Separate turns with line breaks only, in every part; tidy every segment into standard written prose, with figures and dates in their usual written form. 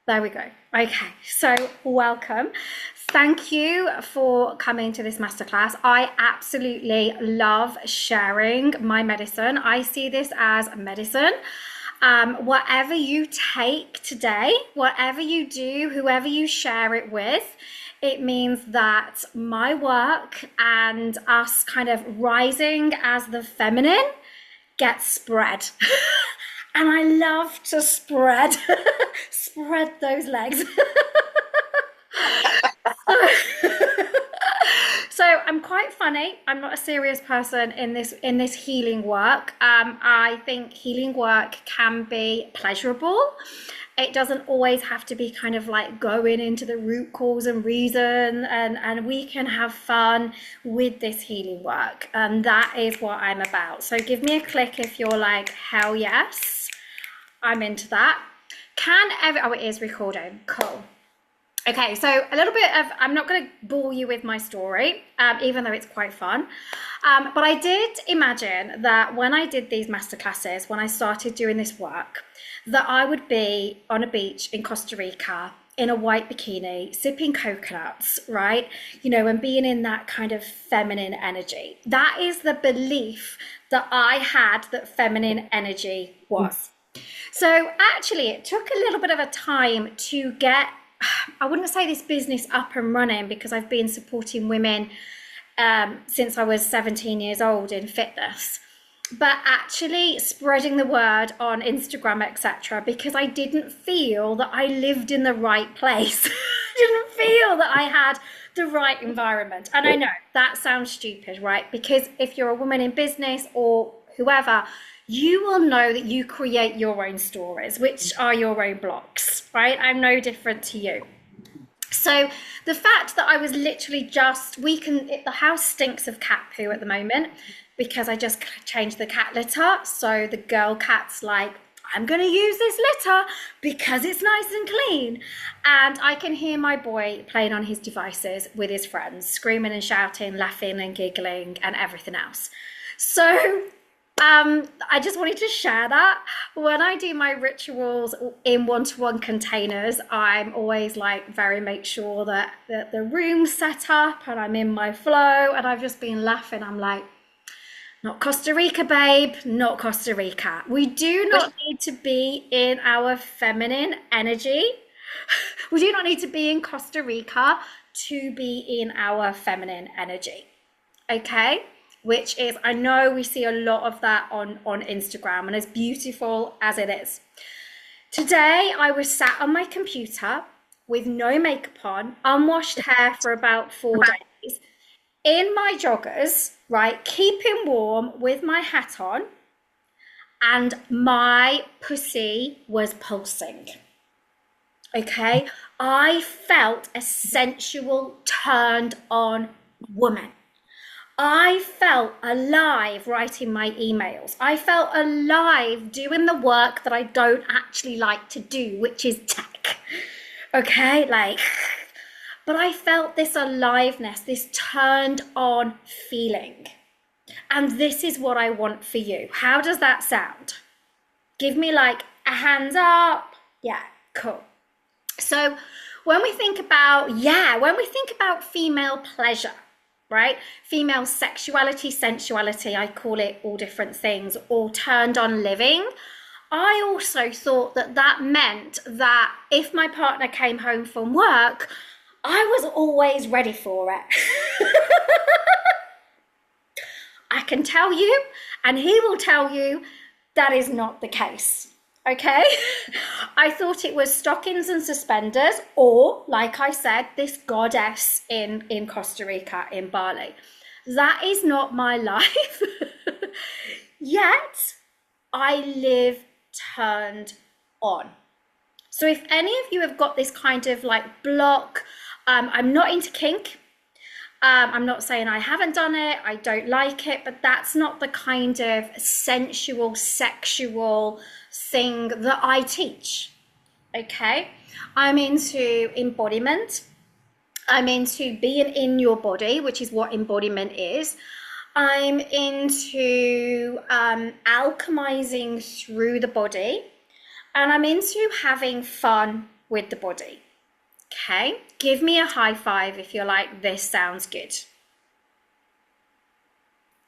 There we go. Okay, so welcome. Thank you for coming to this masterclass. I absolutely love sharing my medicine. I see this as medicine. Whatever you take today, whatever you do, whoever you share it with, it means that my work and us kind of rising as the feminine gets spread. And I love to spread spread those legs. So I'm quite funny. I'm not a serious person in this healing work. I think healing work can be pleasurable. It doesn't always have to be kind of like going into the root cause and reason, and we can have fun with this healing work. And that is what I'm about. So give me a click if you're like, hell yes, I'm into that. Oh, it is recording. Cool. Okay, so a little bit of, I'm not going to bore you with my story, even though it's quite fun. But I did imagine that when I did these masterclasses, when I started doing this work, that I would be on a beach in Costa Rica in a white bikini, sipping coconuts, right? And being in that kind of feminine energy. That is the belief that I had that feminine energy was. So actually, it took a little bit of a time to get, I wouldn't say this business up and running, because I've been supporting women since I was 17 years old in fitness, but actually spreading the word on Instagram, etc., because I didn't feel that I lived in the right place. I didn't feel that I had the right environment. And I know that sounds stupid, right? Because if you're a woman in business or whoever, you will know that you create your own stories, which are your own blocks, right? I'm no different to you. So the fact that I was literally the house stinks of cat poo at the moment because I just changed the cat litter. So the girl cat's like, I'm going to use this litter because it's nice and clean. And I can hear my boy playing on his devices with his friends, screaming and shouting, laughing and giggling and everything else. So I just wanted to share that. When I do my rituals in one-to-one containers, I'm always like make sure that the room's set up and I'm in my flow, and I've just been laughing. I'm like, not Costa Rica, babe, not Costa Rica. We do not need to be in our feminine energy. We do not need to be in Costa Rica to be in our feminine energy. Okay? Which is, I know we see a lot of that on Instagram, and as beautiful as it is. Today, I was sat on my computer with no makeup on, unwashed hair for about 4 days, in my joggers, right, keeping warm with my hat on, and my pussy was pulsing. Okay? I felt a sensual, turned on woman. I felt alive writing my emails. I felt alive doing the work that I don't actually like to do, which is tech. Okay, but I felt this aliveness, this turned on feeling. And this is what I want for you. How does that sound? Give me like a hands up. Yeah, cool. So when we think about female pleasure, right? Female sexuality, sensuality, I call it all different things, or turned on living. I also thought that meant that if my partner came home from work, I was always ready for it. I can tell you, and he will tell you, that is not the case. Okay, I thought it was stockings and suspenders, or like I said, this goddess in Costa Rica, in Bali. That is not my life. Yet I live turned on. So if any of you have got this kind of like block, I'm not into kink. I'm not saying I haven't done it, I don't like it, but that's not the kind of sensual, sexual thing that I teach. Okay? I'm into embodiment. I'm into being in your body, which is what embodiment is. I'm into alchemizing through the body. And I'm into having fun with the body. Okay, give me a high five if you're like, this sounds good.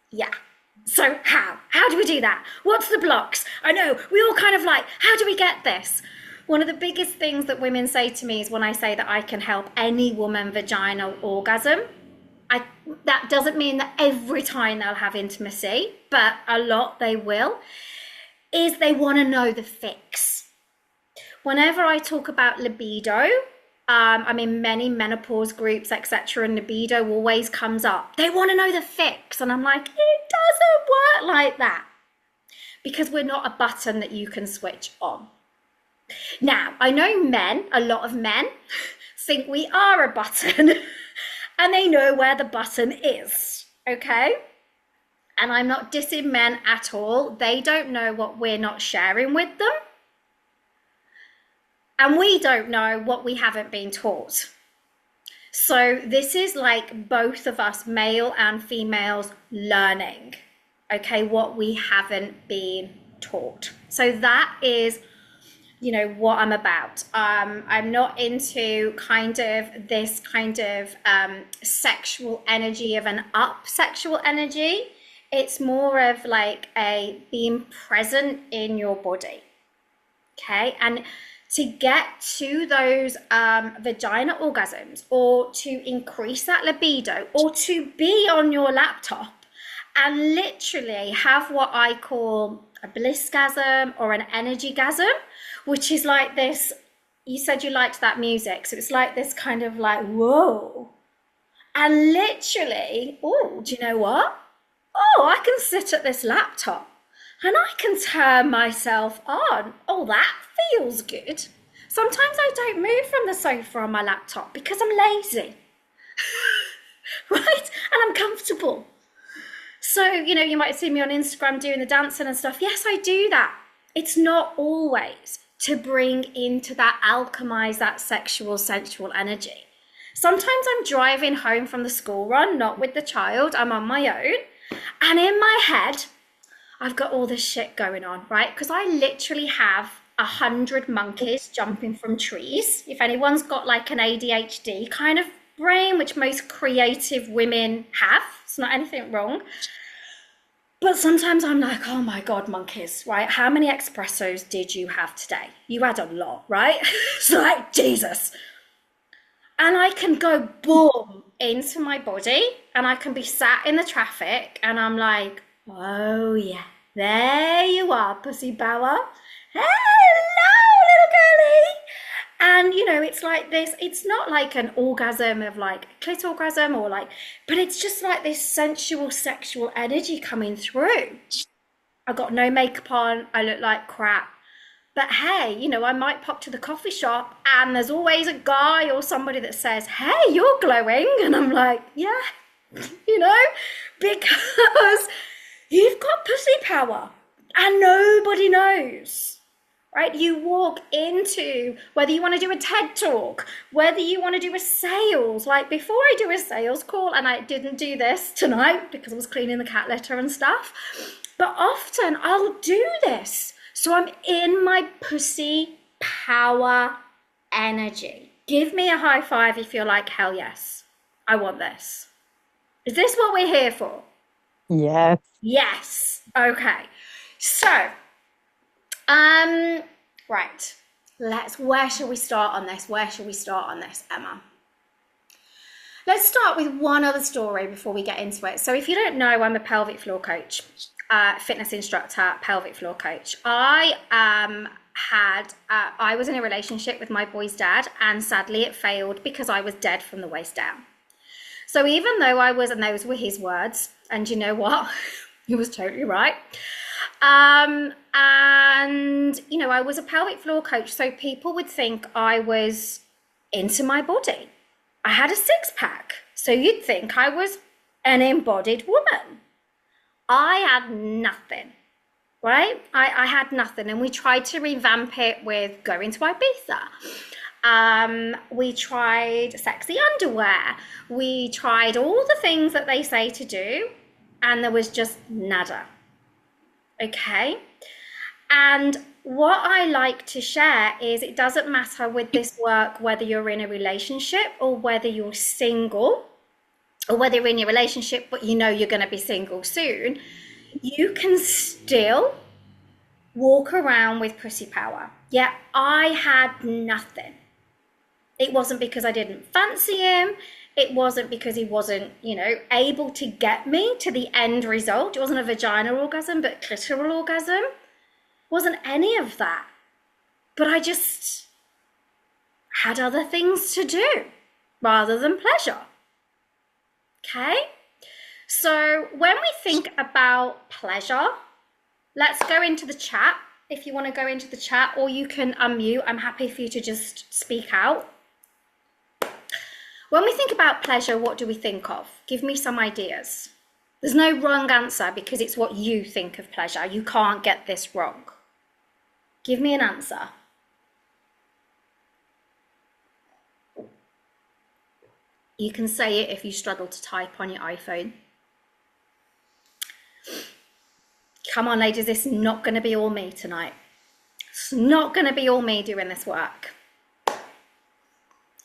Yeah. So how do we do that? What's the blocks? I know we all kind of like, how do we get this? One of the biggest things that women say to me is when I say that I can help any woman vaginal orgasm. That doesn't mean that every time they'll have intimacy, but a lot they will, is they want to know the fix. Whenever I talk about libido, I'm in many menopause groups, etc., and libido always comes up. They want to know the fix, and I'm like, it doesn't work like that, because we're not a button that you can switch on. Now, I know a lot of men think we are a button and they know where the button is, okay? And I'm not dissing men at all. They don't know what we're not sharing with them. And we don't know what we haven't been taught. So this is like both of us, male and females, learning, okay, what we haven't been taught. So that is, what I'm about. I'm not into kind of this kind of sexual energy of an up sexual energy. It's more of like a being present in your body, okay? And to get to those vagina orgasms, or to increase that libido, or to be on your laptop and literally have what I call a blissgasm or an energygasm, which is like this. You said you liked that music, so it's like this kind of like, whoa. And literally, oh, do you know what? Oh, I can sit at this laptop and I can turn myself on. Oh, that feels good. Sometimes I don't move from the sofa on my laptop because I'm lazy, right? And I'm comfortable. So, you might see me on Instagram doing the dancing and stuff. Yes, I do that. It's not always to bring into that, alchemize that sexual, sensual energy. Sometimes I'm driving home from the school run, not with the child, I'm on my own. And in my head, I've got all this shit going on, right? Because I literally have 100 monkeys jumping from trees. If anyone's got like an ADHD kind of brain, which most creative women have, it's not anything wrong. But sometimes I'm like, oh my God, monkeys, right? How many espressos did you have today? You had a lot, right? It's like, Jesus. And I can go boom into my body, and I can be sat in the traffic and I'm like, oh yeah, there you are, pussy bower. Hello, little girlie. And it's like this, it's not like an orgasm of like clit orgasm or like, but it's just like this sensual sexual energy coming through. I got no makeup on, I look like crap. But hey, I might pop to the coffee shop and there's always a guy or somebody that says, hey, you're glowing. And I'm like, yeah, because you've got pussy power and nobody knows, right? You walk into, whether you want to do a TED talk, whether you want to do a sales, like before I do a sales call, and I didn't do this tonight because I was cleaning the cat litter and stuff, but often I'll do this. So I'm in my pussy power energy. Give me a high five if you're like, hell yes, I want this. Is this what we're here for?
Yes.
Yes. Okay. So, right. Where shall we start on this? Emma? Let's start with one other story before we get into it. So if you don't know, I'm a pelvic floor coach. Fitness instructor, pelvic floor coach. I was in a relationship with my boy's dad, and sadly it failed because I was dead from the waist down. So even though and those were his words, and you know what? He was totally right. And I was a pelvic floor coach, so people would think I was into my body. I had a six-pack, so you'd think I was an embodied woman. I had nothing, right? I had nothing, and we tried to revamp it with going to Ibiza. We tried sexy underwear. We tried all the things that they say to do, and there was just nada. Okay? And what I like to share is it doesn't matter with this work whether you're in a relationship or whether you're single, or whether you're in a relationship but you know you're going to be single soon. You can still walk around with pussy power. Yeah, I had nothing. It wasn't because I didn't fancy him. It wasn't because he wasn't, able to get me to the end result. It wasn't a vaginal orgasm, but clitoral orgasm. It wasn't any of that. But I just had other things to do rather than pleasure. Okay? So when we think about pleasure, let's go into the chat. If you want to go into the chat, or you can unmute. I'm happy for you to just speak out. When we think about pleasure, what do we think of? Give me some ideas. There's no wrong answer because it's what you think of pleasure. You can't get this wrong. Give me an answer. You can say it if you struggle to type on your iPhone. Come on, ladies, this is not going to be all me tonight. It's not going to be all me doing this work.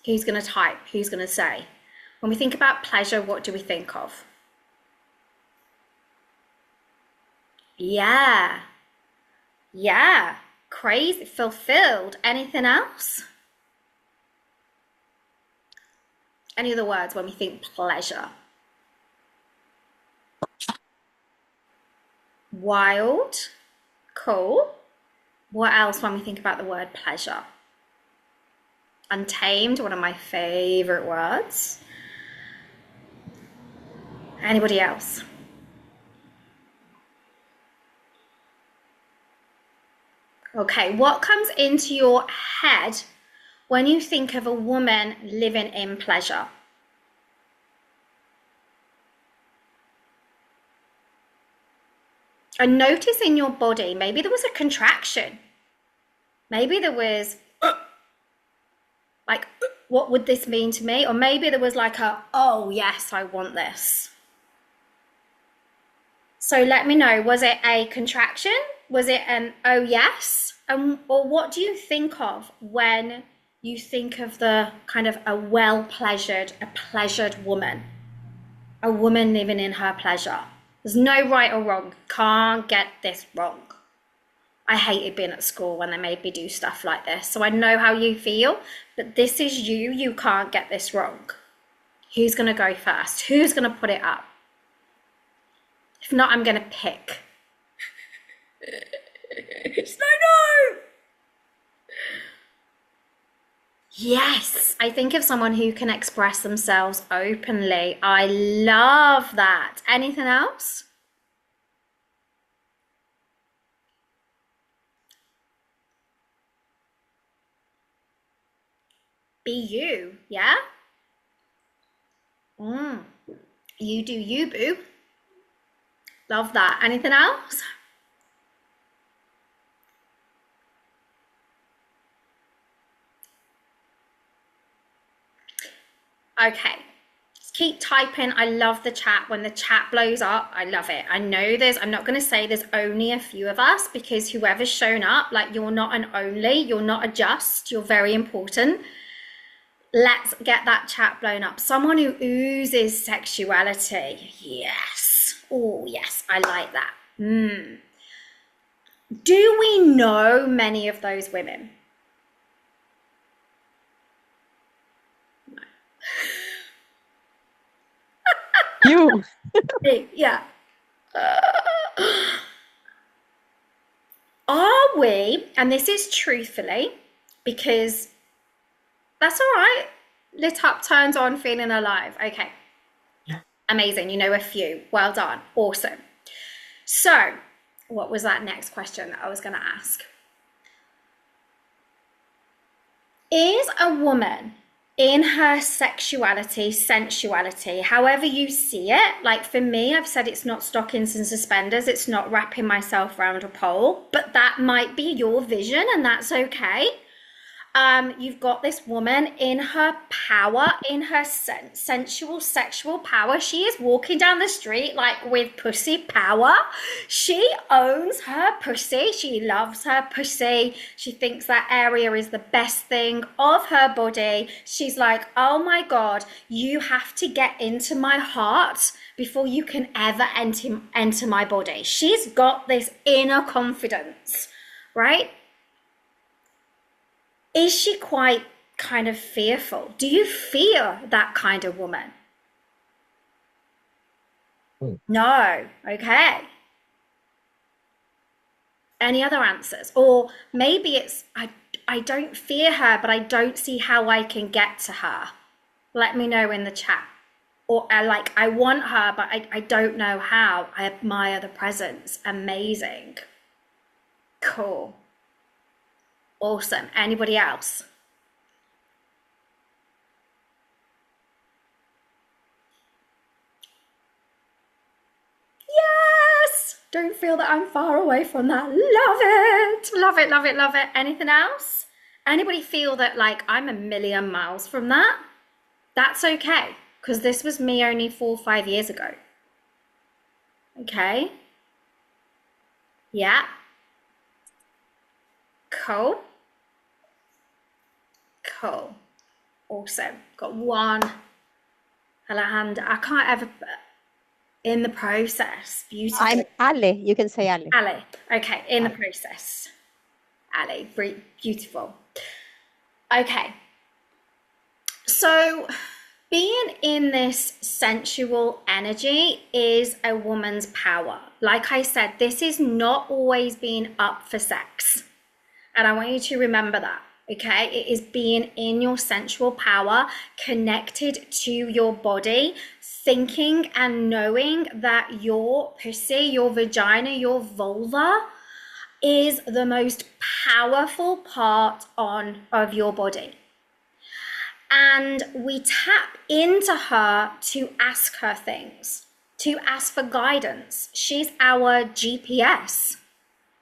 Who's going to type? Who's going to say? When we think about pleasure, what do we think of? Yeah. Yeah. Crazy, fulfilled. Anything else? Any other words when we think pleasure? Wild. Cool. What else when we think about the word pleasure? Untamed, one of my favorite words. Anybody else? Okay, what comes into your head when you think of a woman living in pleasure? And notice in your body, maybe there was a contraction. Maybe there was like, what would this mean to me? Or maybe there was like a, oh yes, I want this. So let me know, was it a contraction? Was it an, oh yes? Or what do you think of when you think of the kind of a pleasured woman? A woman living in her pleasure. There's no right or wrong. Can't get this wrong. I hated being at school when they made me do stuff like this. So I know how you feel, but this is you. You can't get this wrong. Who's going to go first? Who's going to put it up? If not, I'm going to pick. No. Yes, I think of someone who can express themselves openly. I love that. Anything else? Be you, yeah? You do you, boo. Love that. Anything else? Okay, just keep typing. I love the chat. When the chat blows up, I love it. I know I'm not going to say there's only a few of us, because whoever's shown up, like, you're not an only, you're not a just, you're very important. Let's get that chat blown up. Someone who oozes sexuality. Yes. Oh, yes, I like that. Do we know many of those women?
You.
Yeah. Are we, and this is truthfully, because that's all right, lit up, turns on, feeling alive. Okay.
Yeah.
Amazing. You know a few. Well done. Awesome. So what was that next question that I was going to ask? Is a woman in her sexuality, sensuality, however you see it, like for me, I've said it's not stockings and suspenders, it's not wrapping myself around a pole, but that might be your vision and that's okay. You've got this woman in her power, in her sensual, sexual power. She is walking down the street like with pussy power. She owns her pussy. She loves her pussy. She thinks that area is the best thing of her body. She's like, oh my God, you have to get into my heart before you can ever enter my body. She's got this inner confidence, right? Is she quite kind of fearful? Do you fear that kind of woman? No. Okay. Any other answers? Or maybe it's, I don't fear her, but I don't see how I can get to her. Let me know in the chat. Or like, I want her, but I don't know how. I admire the presence. Amazing. Cool. Awesome. Anybody else? Yes! Don't feel that I'm far away from that. Love it. Love it, love it, love it. Anything else? Anybody feel that like I'm a million miles from that? That's okay, because this was me only 4 or 5 years ago. Okay. Yeah. Cool. Cool. Awesome. Got one. Alejandra. I can't ever. In the process. Beautiful.
I'm Ale. You can say Ale.
Ale. Okay. In the process. Ale. Beautiful. Okay. So being in this sensual energy is a woman's power. Like I said, this is not always being up for sex. And I want you to remember that. Okay, it is being in your sensual power, connected to your body, thinking and knowing that your pussy, your vagina, your vulva is the most powerful part of your body. And we tap into her to ask her things, to ask for guidance. She's our GPS.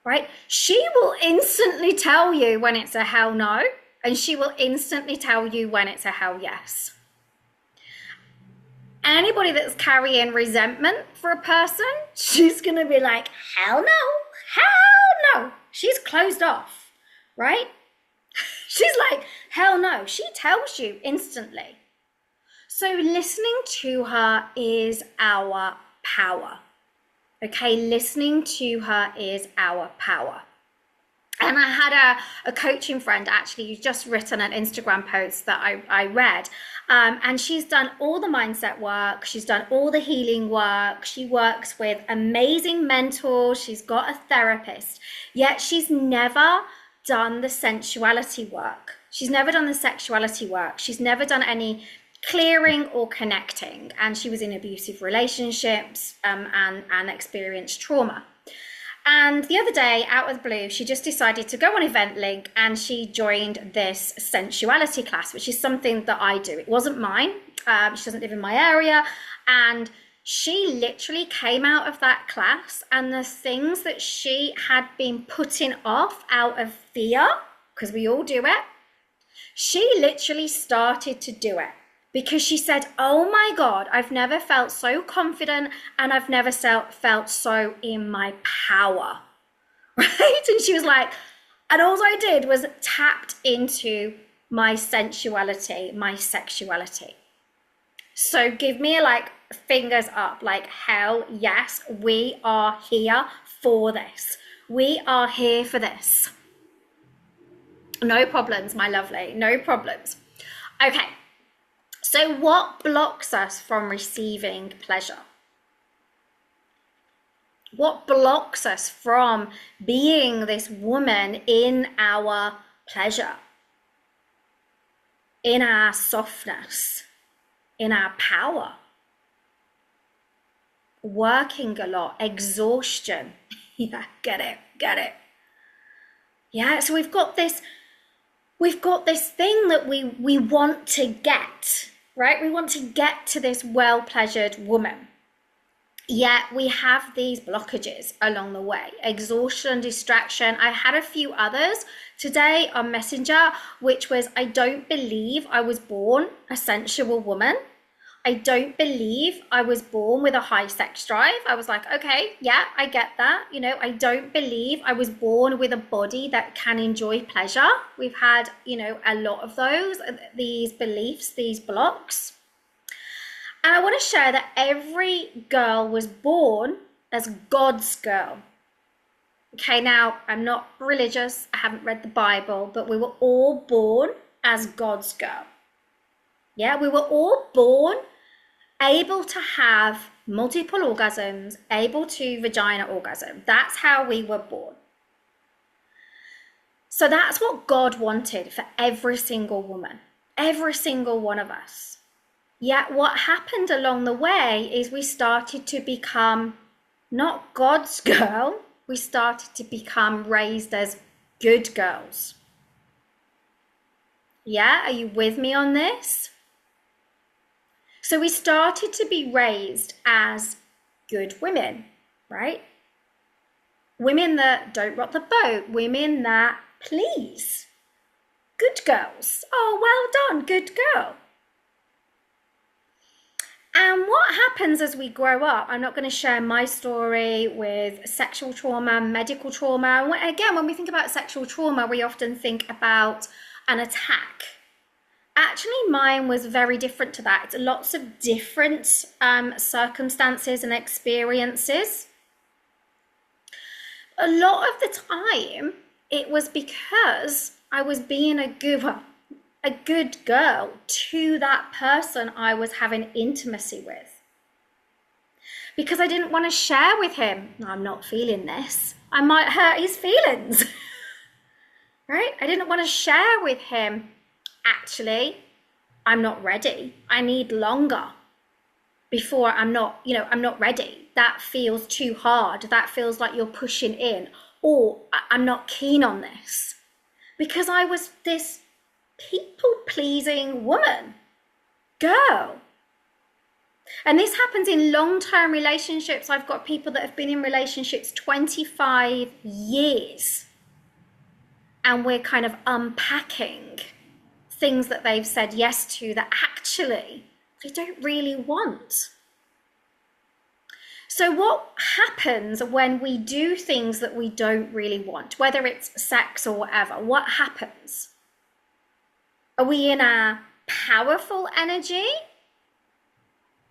Right? She will instantly tell you when it's a hell no, and she will instantly tell you when it's a hell yes. Anybody that's carrying resentment for a person, she's going to be like, hell no, hell no. She's closed off, right? She's like, hell no. She tells you instantly. So listening to her is our power. Okay, listening to her is our power. And I had a coaching friend actually who's just written an Instagram post that I read. And she's done all the mindset work. She's done all the healing work. She works with amazing mentors. She's got a therapist. Yet she's never done the sensuality work. She's never done the sexuality work. She's never done any clearing or connecting, and she was in abusive relationships and experienced trauma. And the other day, out of the blue, she just decided to go on Event-Link and she joined this sensuality class, which is something that I do. It wasn't mine. She doesn't live in my area. And she literally came out of that class, and the things that she had been putting off out of fear, because we all do it, she literally started to do it. Because she said, oh my God, I've never felt so confident and I've never felt so in my power, right? And she was like, and all I did was tapped into my sensuality, my sexuality. So give me like fingers up, like hell yes, we are here for this. We are here for this. No problems, my lovely, no problems. Okay. So what blocks us from receiving pleasure? What blocks us from being this woman in our pleasure, in our softness, in our power? Working a lot, exhaustion. Yeah, get it. Yeah, so we've got this thing that we want to get. Right? We want to get to this well-pleasured woman. Yet we have these blockages along the way: exhaustion, distraction. I had a few others today on Messenger, which was, I don't believe I was born a sensual woman. I don't believe I was born with a high sex drive. I was like, okay, yeah, I get that. I don't believe I was born with a body that can enjoy pleasure. We've had, a lot of these beliefs, these blocks. And I want to share that every girl was born as God's girl. Okay, now I'm not religious, I haven't read the Bible, but we were all born as God's girl. Yeah, we were all born able to have multiple orgasms, able to vagina orgasm. That's how we were born. So that's what God wanted for every single woman, every single one of us. Yet what happened along the way is we started to become not God's girl, we started to become raised as good girls. Yeah, are you with me on this? So we started to be raised as good women, right? Women that don't rock the boat, women that please. Good girls. Oh, well done, good girl. And what happens as we grow up, I'm not going to share my story with sexual trauma, medical trauma. Again, when we think about sexual trauma, we often think about an attack. Actually, mine was very different to that. It's lots of different circumstances and experiences. A lot of the time, it was because I was being a good girl to that person I was having intimacy with. Because I didn't want to share with him, I'm not feeling this. I might hurt his feelings. Right? I didn't want to share with him, actually, I'm not ready. I need longer before I'm not ready. That feels too hard. That feels like you're pushing in, or I'm not keen on this. Because I was this people-pleasing woman, girl. And this happens in long-term relationships. I've got people that have been in relationships 25 years. And we're kind of unpacking things that they've said yes to that actually they don't really want. So what happens when we do things that we don't really want, whether it's sex or whatever? What happens? Are we in our powerful energy,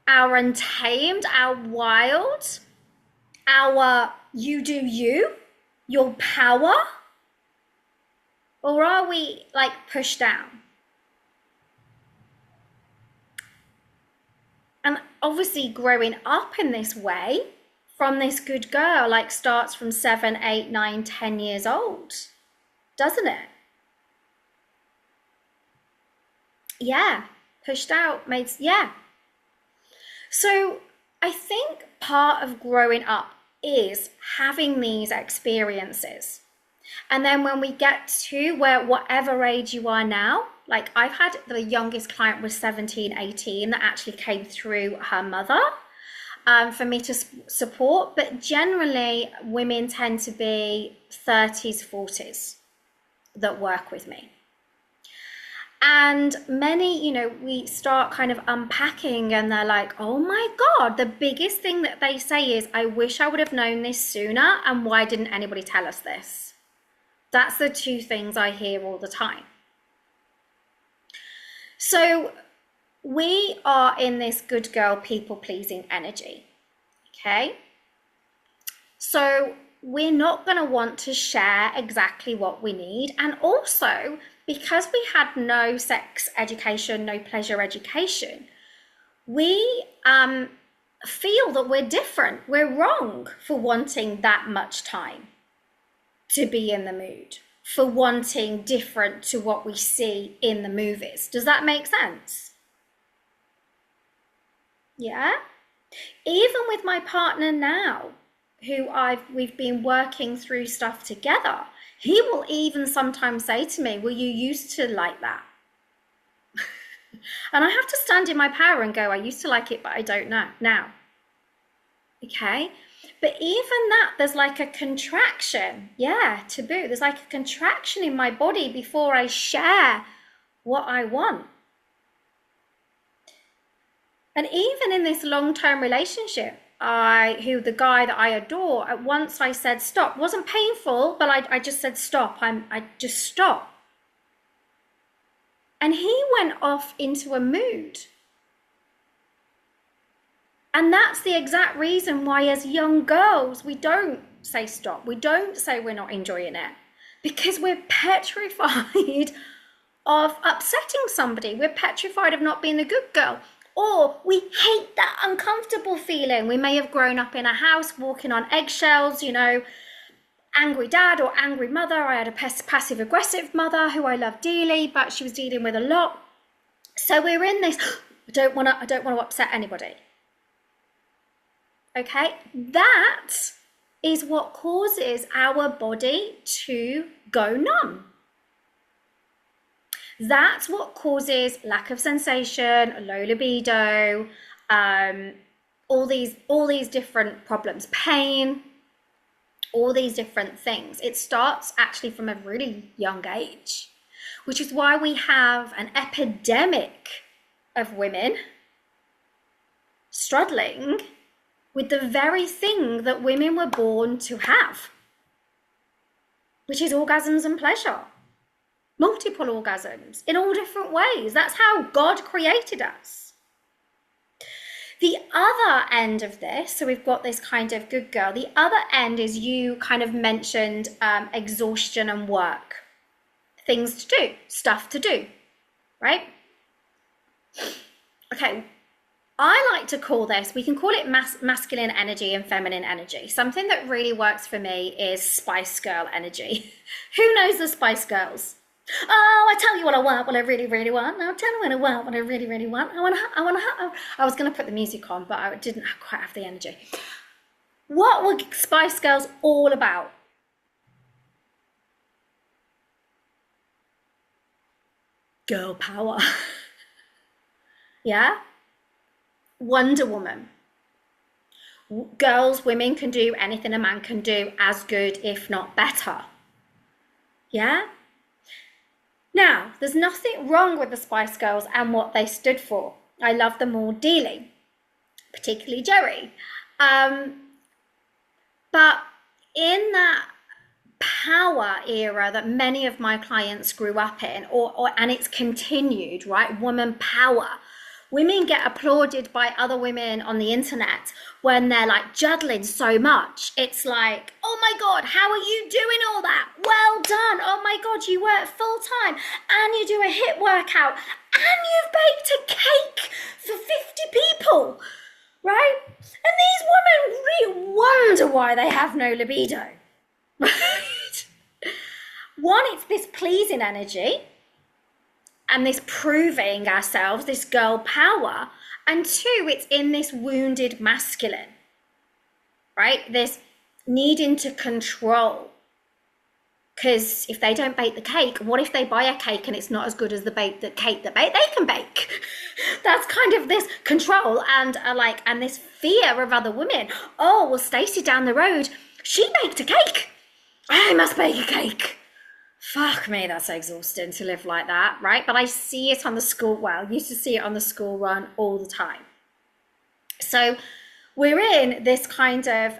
our untamed, our wild, our you do you, your power? Or are we like pushed down? And obviously growing up in this way, from this good girl, like starts from 7, 8, 9, 10 years old, doesn't it? Yeah, pushed out, yeah. So I think part of growing up is having these experiences. And then when we get to whatever age you are now, like I've had the youngest client was 17, 18 that actually came through her mother for me to support. But generally, women tend to be 30s, 40s that work with me. And many, we start kind of unpacking and they're like, oh my God, the biggest thing that they say is, I wish I would have known this sooner. And why didn't anybody tell us this? That's the two things I hear all the time. So we are in this good girl, people-pleasing energy, okay? So we're not going to want to share exactly what we need. And also, because we had no sex education, no pleasure education, we feel that we're different. We're wrong for wanting that much time to be in the mood, for wanting different to what we see in the movies. Does that make sense? Yeah? Even with my partner now, who we've been working through stuff together, he will even sometimes say to me, well, you used to like that. And I have to stand in my power and go, I used to like it, but I don't know now. Okay. But even that, there's like a contraction. Yeah, taboo. There's like a contraction in my body before I share what I want. And even in this long-term relationship, the guy that I adore, at once I said stop. It wasn't painful, but I just said stop. I just stop. And he went off into a mood. And that's the exact reason why, as young girls, we don't say stop. We don't say we're not enjoying it, because we're petrified of upsetting somebody. We're petrified of not being the good girl. Or we hate that uncomfortable feeling. We may have grown up in a house walking on eggshells, you know, angry dad or angry mother. I had a passive aggressive mother who I love dearly, but she was dealing with a lot. So we're in this, I don't want to upset anybody. Okay, that is what causes our body to go numb. That's what causes lack of sensation, low libido, all these different problems, pain, all these different things. It starts actually from a really young age, which is why we have an epidemic of women struggling with the very thing that women were born to have, which is orgasms and pleasure. Multiple orgasms in all different ways. That's how God created us. The other end of this, so we've got this kind of good girl. The other end is, you kind of mentioned exhaustion and work. Things to do, stuff to do, right? Okay, I like to call this, we can call it masculine energy and feminine energy. Something that really works for me is Spice Girl energy. Who knows the Spice Girls? Oh, I tell you what I want, what I really, really want. I'll tell you what I want, what I really, really want. I was going to put the music on, but I didn't quite have the energy. What were Spice Girls all about? Girl power. Yeah? Wonder Woman. Girls, women can do anything a man can do, as good, if not better. Yeah? Now, there's nothing wrong with the Spice Girls and what they stood for. I love them all dearly, particularly Jerry. But in that power era that many of my clients grew up in, and it's continued, right? Woman power. Women get applauded by other women on the internet when they're like juggling so much. It's like, oh my God, how are you doing all that? Well done. Oh my God, you work full time and you do a HIIT workout and you've baked a cake for 50 people, right? And these women really wonder why they have no libido, right? One, it's this pleasing energy, and this proving ourselves, this girl power. And two, it's in this wounded masculine, right? This needing to control. Because if they don't bake the cake, what if they buy a cake and it's not as good as the cake that they can bake? That's kind of this control and and this fear of other women. Oh, well, Stacey down the road, she baked a cake. I must bake a cake. Fuck me, that's exhausting to live like that, right? But I see it on the school, used to see it on the school run all the time. So we're in this kind of,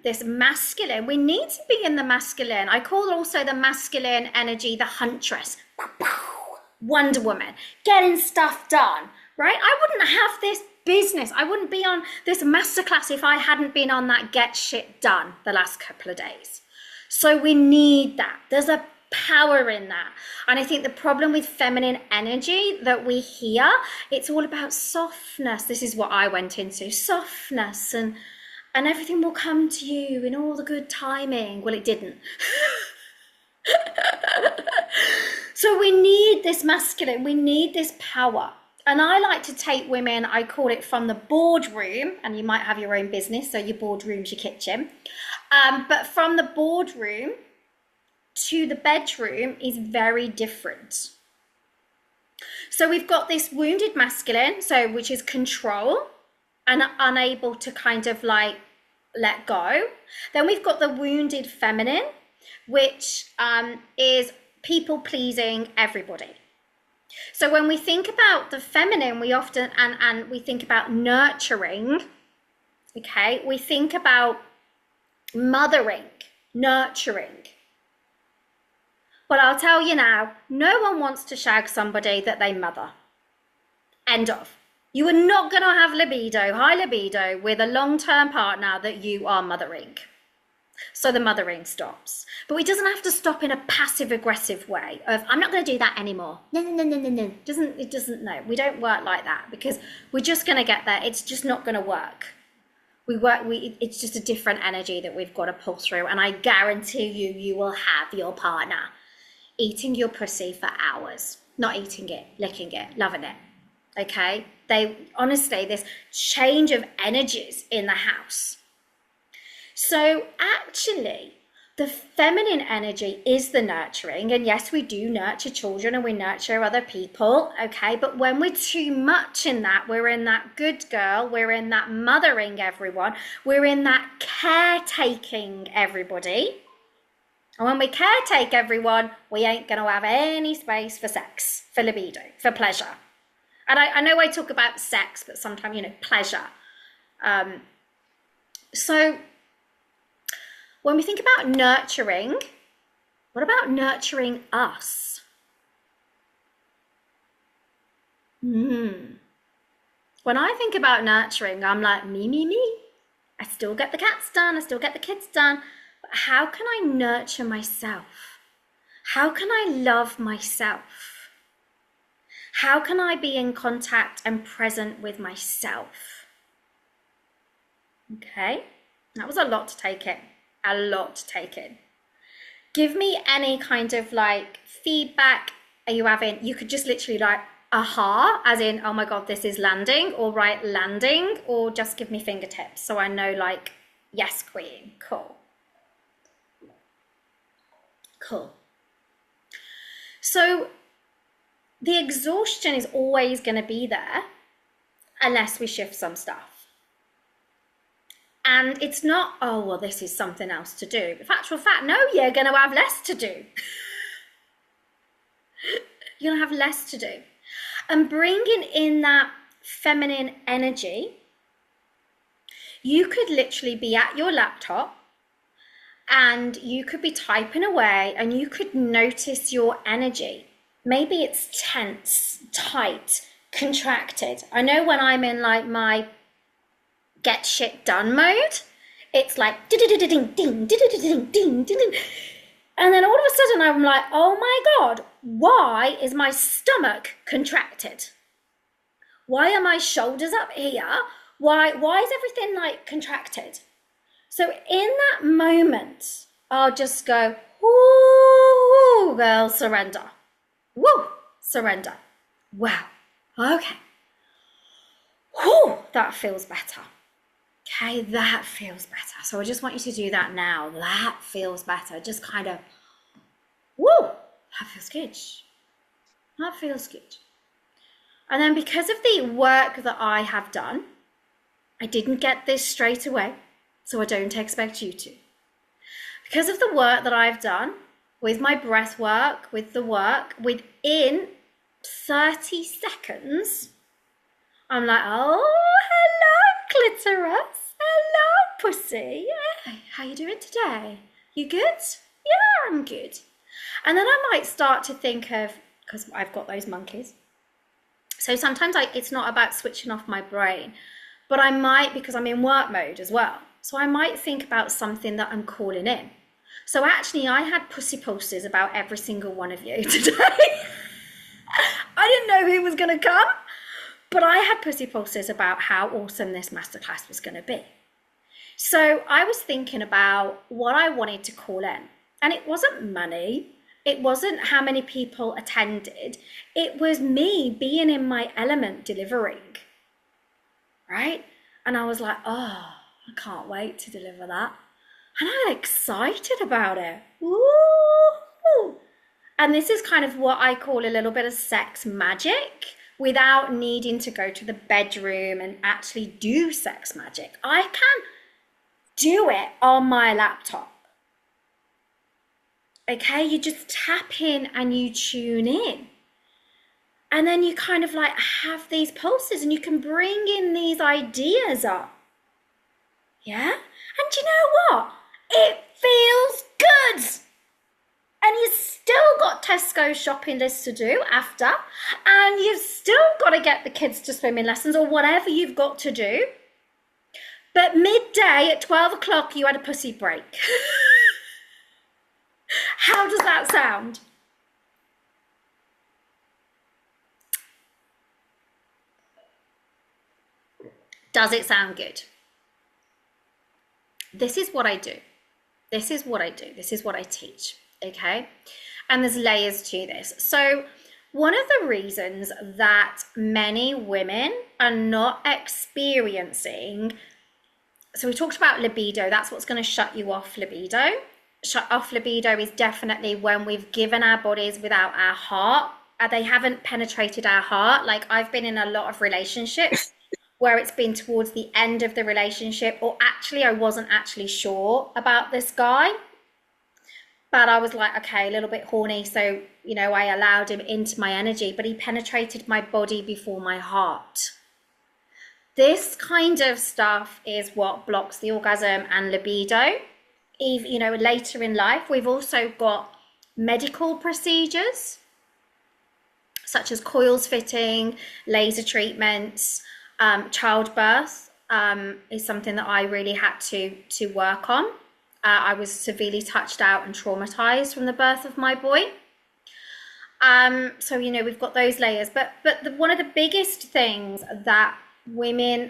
this masculine, we need to be in the masculine. I call also the masculine energy the huntress. Wonder Woman, getting stuff done, right? I wouldn't have this business. I wouldn't be on this masterclass if I hadn't been on that get shit done the last couple of days. So we need that. There's a power in that. And I think the problem with feminine energy that we hear, it's all about softness. This is what I went into, softness, and everything will come to you in all the good timing. Well, it didn't. So we need this masculine, we need this power. And I like to take women, I call it from the boardroom, and you might have your own business, so your boardroom's your kitchen. But from the boardroom to the bedroom is very different. So we've got this wounded masculine, which is control, and unable to kind of like let go. Then we've got the wounded feminine, which is people pleasing everybody. So when we think about the feminine, we often, and we think about nurturing, okay? We think about mothering, nurturing. But I'll tell you now, no one wants to shag somebody that they mother. End of. You are not going to have libido, high libido, with a long-term partner that you are mothering. So the mothering stops. But it doesn't have to stop in a passive-aggressive way of, I'm not going to do that anymore. No. It doesn't, no. We don't work like that because we're just going to get there. It's just not going to work. It's just a different energy that we've got to pull through. And I guarantee you will have your partner eating your pussy for hours. Not eating it, licking it, loving it. Okay? Honestly, this change of energies in the house. So actually, the feminine energy is the nurturing. And yes, we do nurture children and we nurture other people, okay? But when we're too much in that, we're in that good girl, we're in that mothering everyone, we're in that caretaking everybody. And when we caretake everyone, we ain't going to have any space for sex, for libido, for pleasure. And I know I talk about sex, but sometimes, pleasure. So when we think about nurturing, what about nurturing us? When I think about nurturing, I'm like, me. I still get the cats done. I still get the kids done. But how can I nurture myself? How can I love myself? How can I be in contact and present with myself? Okay, that was a lot to take in. A lot to take in. Give me any kind of like feedback are you having. You could just literally like aha, as in, oh my God, this is landing, or right, landing, or just give me fingertips so I know like, yes, queen, cool. Cool. So the exhaustion is always going to be there unless we shift some stuff. And it's not, oh, well, this is something else to do. In actual fact, no, you're going to have less to do. You're going to have less to do. And bringing in that feminine energy, you could literally be at your laptop and you could be typing away and you could notice your energy. Maybe it's tense, tight, contracted. I know when I'm in like my get shit done mode, it's like ding, ding, ding. And then all of a sudden I'm like, oh my God, why is my stomach contracted? Why are my shoulders up here? Why is everything like contracted? So in that moment, I'll just go, ooh, girl, surrender. Woo, surrender. Wow, okay. Whew, that feels better. Okay, that feels better. So I just want you to do that now. That feels better. Just kind of, woo, that feels good. That feels good. And then because of the work that I have done, I didn't get this straight away, so I don't expect you to. Because of the work that I've done with my breath work, with the work, within 30 seconds, I'm like, oh, hello, clitoris. Hello, pussy. Yeah, how you doing today? You good? Yeah, I'm good. And then I might start to think of, because I've got those monkeys. So sometimes it's not about switching off my brain, but I might, because I'm in work mode as well. So I might think about something that I'm calling in. So actually I had pussy posters about every single one of you today. I didn't know who was going to come, but I had pussy posters about how awesome this masterclass was going to be. So I was thinking about what I wanted to call in. And it wasn't money. It wasn't how many people attended. It was me being in my element delivering. Right? And I was like, oh, I can't wait to deliver that. And I'm excited about it. Woo! And this is kind of what I call a little bit of sex magic, without needing to go to the bedroom and actually do sex magic. I can do it on my laptop. Okay, you just tap in and you tune in. And then you kind of like have these pulses and you can bring in these ideas up. Yeah? And you know what? It feels good. And you've still got Tesco shopping lists to do after. And you've still got to get the kids to swimming lessons or whatever you've got to do. But midday at 12 o'clock, you had a pussy break. How does that sound? Does it sound good? This is what I do. This is what I do. This is what I teach. Okay. And there's layers to this. So one of the reasons that many women are not experiencing, so we talked about libido, that's what's going to shut you off libido. Shut off libido is definitely when we've given our bodies without our heart. They haven't penetrated our heart. Like I've been in a lot of relationships where it's been towards the end of the relationship, or actually I wasn't actually sure about this guy. But I was like, okay, a little bit horny. So, you know, I allowed him into my energy, but he penetrated my body before my heart. This kind of stuff is what blocks the orgasm and libido. You know, later in life, we've also got medical procedures, such as coils fitting, laser treatments, childbirth is something that I really had to work on. I was severely touched out and traumatized from the birth of my boy. So, you know, we've got those layers. But one of the biggest things that women,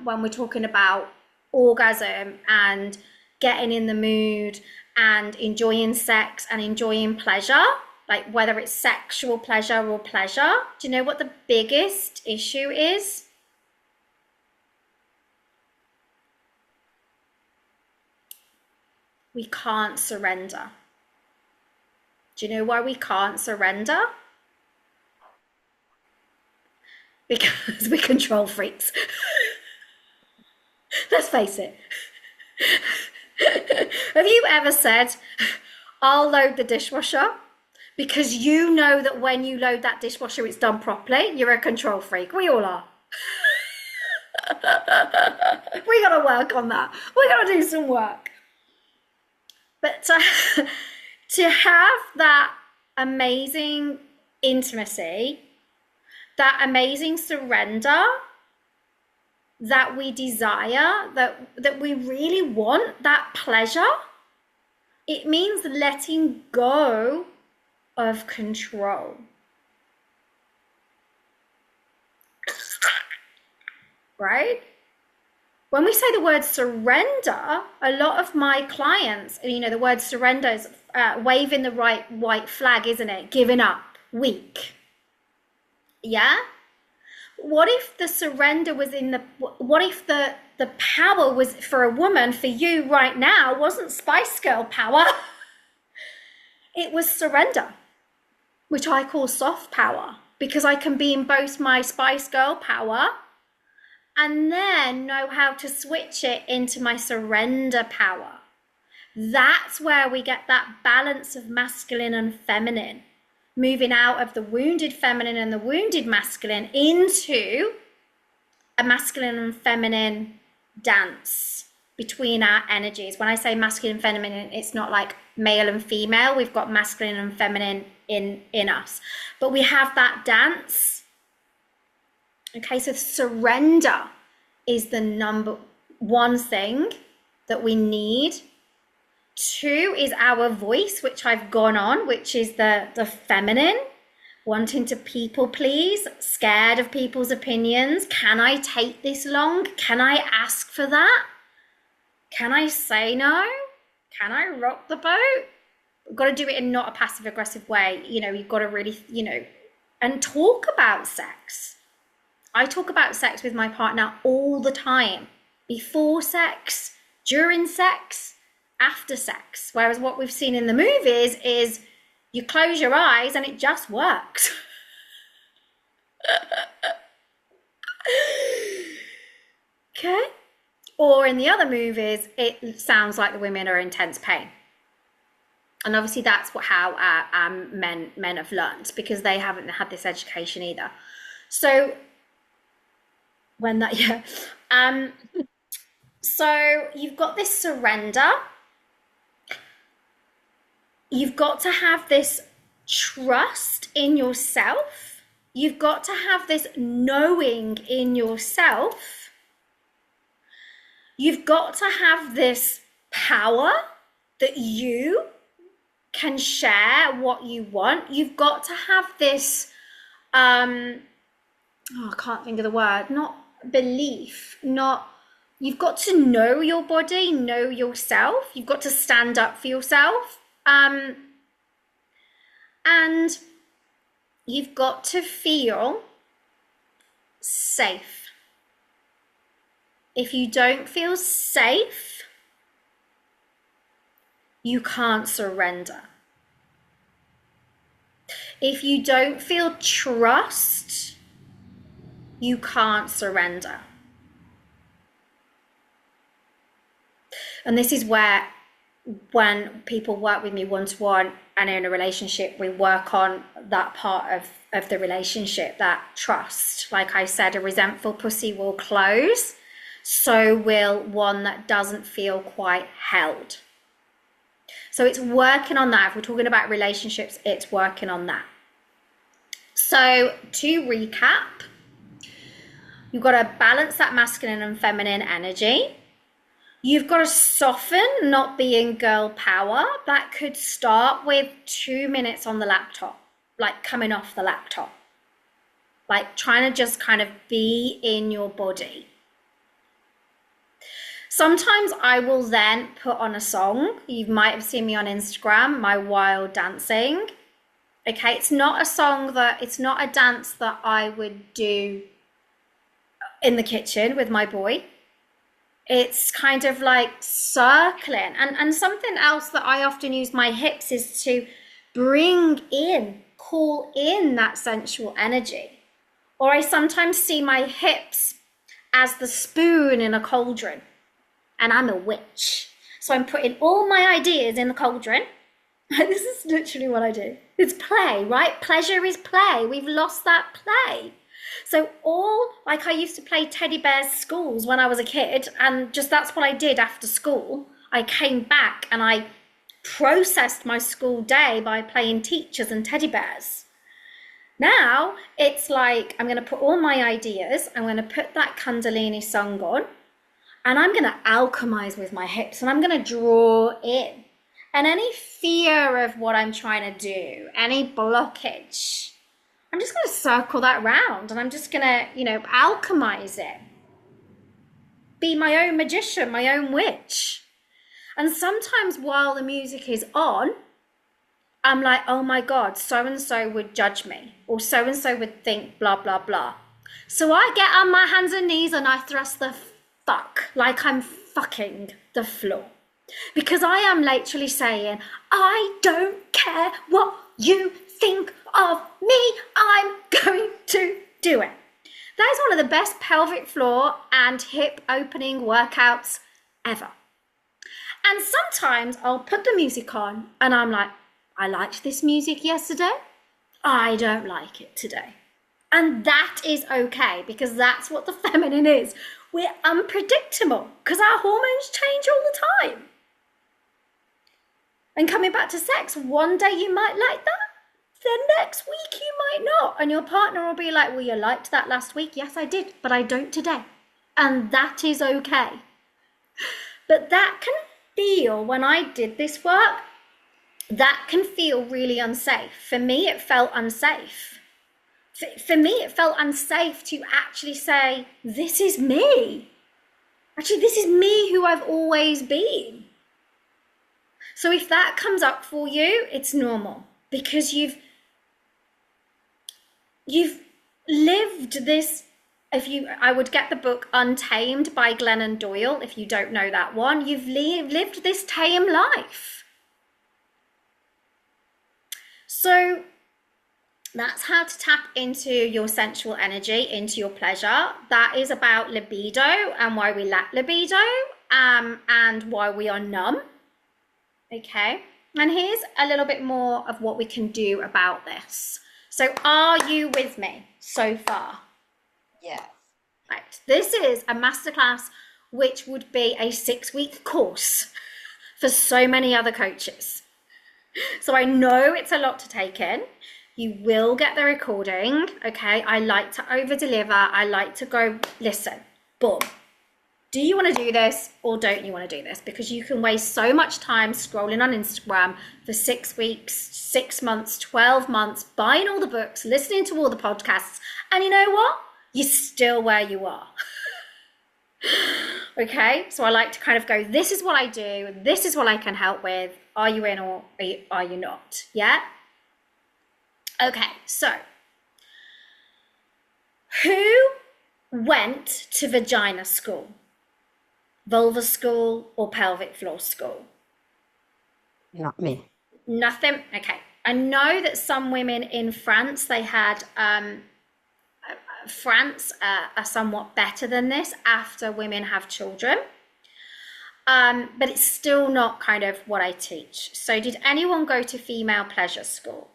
when we're talking about orgasm and getting in the mood and enjoying sex and enjoying pleasure, like whether it's sexual pleasure or pleasure, do you know what the biggest issue is? We can't surrender. Do you know why we can't surrender? Because we're control freaks. Let's face it. Have you ever said, I'll load the dishwasher? Because you know that when you load that dishwasher, it's done properly. You're a control freak. We all are. We got to work on that. We got to do some work. But to have that amazing intimacy, that amazing surrender that we desire, that we really want, that pleasure, it means letting go of control. Right? When we say the word surrender, a lot of my clients, you know, the word surrender is waving the right white flag, isn't it? Giving up, weak. Yeah? What if the surrender was what if the power was for a woman, for you right now, wasn't Spice Girl power? It was surrender, which I call soft power, because I can be in both my Spice Girl power and then know how to switch it into my surrender power. That's where we get that balance of masculine and feminine, moving out of the wounded feminine and the wounded masculine into a masculine and feminine dance between our energies. When I say masculine and feminine, it's not like male and female. We've got masculine and feminine in us, but we have that dance. Okay, so surrender is the number one thing that we need. 2 is our voice, which I've gone on, which is the feminine, wanting to people please, scared of people's opinions. Can I take this long? Can I ask for that? Can I say no? Can I rock the boat? We've got to do it in not a passive aggressive way. You know, you've got to really, you know, and talk about sex. I talk about sex with my partner all the time, before sex, during sex, after sex. Whereas what we've seen in the movies is you close your eyes and it just works. Okay. Or in the other movies, it sounds like the women are in intense pain. And obviously that's how men have learned, because they haven't had this education either. So so you've got this surrender. You've got to have this trust in yourself. You've got to have this knowing in yourself. You've got to have this power that you can share what you want. You've got to have this, I can't think of the word, not belief, you've got to know your body, know yourself. You've got to stand up for yourself. And you've got to feel safe. If you don't feel safe, you can't surrender. If you don't feel trust, you can't surrender. And this is where, when people work with me one-to-one and in a relationship, we work on that part of the relationship, that trust. Like I said, a resentful pussy will close, so will one that doesn't feel quite held. So it's working on that. If we're talking about relationships, it's working on that. So to recap, you've got to balance that masculine and feminine energy. You've got to soften not being girl power. That could start with 2 minutes on the laptop, like coming off the laptop, like trying to just kind of be in your body. Sometimes I will then put on a song. You might have seen me on Instagram, my wild dancing. Okay, it's not a dance that I would do in the kitchen with my boy. It's kind of like circling. And something else that I often use my hips is to call in that sensual energy. Or I sometimes see my hips as the spoon in a cauldron. And I'm a witch. So I'm putting all my ideas in the cauldron. This is literally what I do. It's play, right? Pleasure is play. We've lost that play. So I used to play teddy bears schools when I was a kid, and just that's what I did after school. I came back and I processed my school day by playing teachers and teddy bears. Now it's like, I'm going to put all my ideas, I'm going to put that Kundalini song on, and I'm going to alchemize with my hips, and I'm going to draw in. And any fear of what I'm trying to do, any blockage, I'm just going to circle that round, and I'm just going to, alchemize it. Be my own magician, my own witch. And sometimes while the music is on, I'm like, oh my God, so-and-so would judge me, or so-and-so would think blah, blah, blah. So I get on my hands and knees and I thrust the fuck like I'm fucking the floor. Because I am literally saying, I don't care what you think of me, I'm going to do it. That is one of the best pelvic floor and hip opening workouts ever. And sometimes I'll put the music on and I'm like, I liked this music yesterday, I don't like it today. And that is okay, because that's what the feminine is. We're unpredictable because our hormones change all the time. And coming back to sex, one day you might like that, the next week you might not. And your partner will be like, well, you liked that last week. Yes, I did, but I don't today. And that is okay. But that can feel, when I did this work, that can feel really unsafe. For me, it felt unsafe. For me, it felt unsafe to actually say, this is me. Actually, this is me who I've always been. So if that comes up for you, it's normal, because you've lived this. I would get the book Untamed by Glennon Doyle, if you don't know that one. You've lived this tame life. So That's how to tap into your sensual energy, into your pleasure. That is about libido and why we lack libido, and why we are numb. Okay, and here's a little bit more of what we can do about this. So are you with me so far?
Yes.
Right, this is a masterclass which would be a 6-week course for so many other coaches. So I know it's a lot to take in. You will get the recording, okay? I like to over deliver. I like to go, listen, boom. Do you want to do this or don't you want to do this? Because you can waste so much time scrolling on Instagram for 6 weeks, 6 months, 12 months, buying all the books, listening to all the podcasts. And you know what? You're still where you are. Okay, so I like to kind of go, this is what I do. This is what I can help with. Are you in or are you not? Yeah? Okay, so who went to vagina school? Vulva school or pelvic floor school?
Not me.
Nothing? Okay. I know that some women in France, they had, France are somewhat better than this after women have children. But it's still not kind of what I teach. So did anyone go to female pleasure school?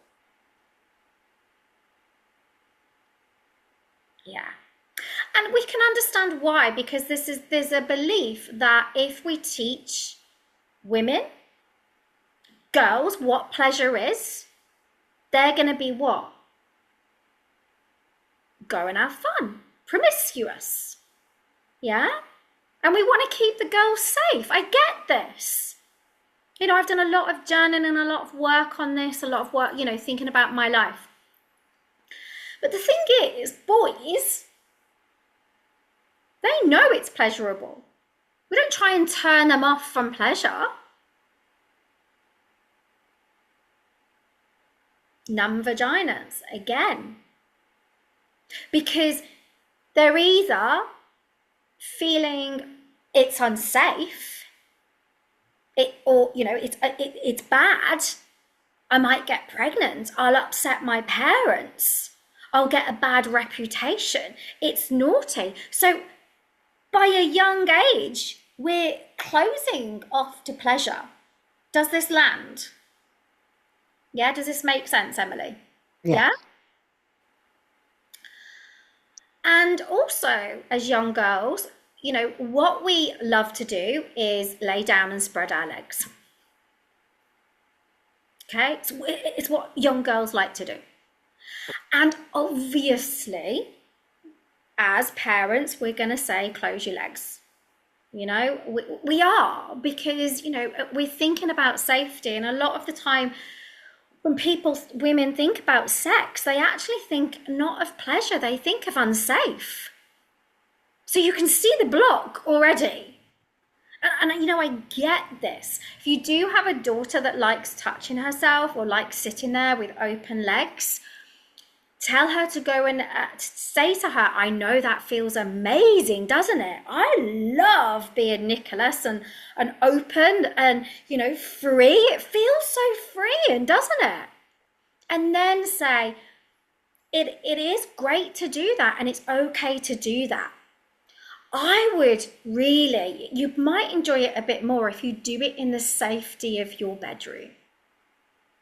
Yeah. And we can understand why, because there's a belief that if we teach women, girls, what pleasure is, they're going to be what? Go and have fun, promiscuous. Yeah? And we want to keep the girls safe. I get this. You know, I've done a lot of journaling and a lot of work on this, a lot of work, you know, thinking about my life. But the thing is, boys, they know it's pleasurable. We don't try and turn them off from pleasure. Numb vaginas, again. Because they're either feeling it's unsafe, it's bad. I might get pregnant. I'll upset my parents. I'll get a bad reputation. It's naughty. So by a young age, we're closing off to pleasure. Does this land? Yeah, does this make sense, Emily? Yeah? And also, as young girls, you know, what we love to do is lay down and spread our legs. Okay, it's what young girls like to do. And obviously, as parents, we're going to say, close your legs. You know, we are, because, you know, we're thinking about safety. And a lot of the time, when women think about sex, they actually think not of pleasure, they think of unsafe. So you can see the block already. And you know, I get this. If you do have a daughter that likes touching herself or likes sitting there with open legs, tell her to go and say to her, I know that feels amazing, doesn't it? I love being Nicholas and open and, you know, free. It feels so freeing, doesn't it? And then say, it is great to do that, and it's okay to do that. I would really, you might enjoy it a bit more if you do it in the safety of your bedroom.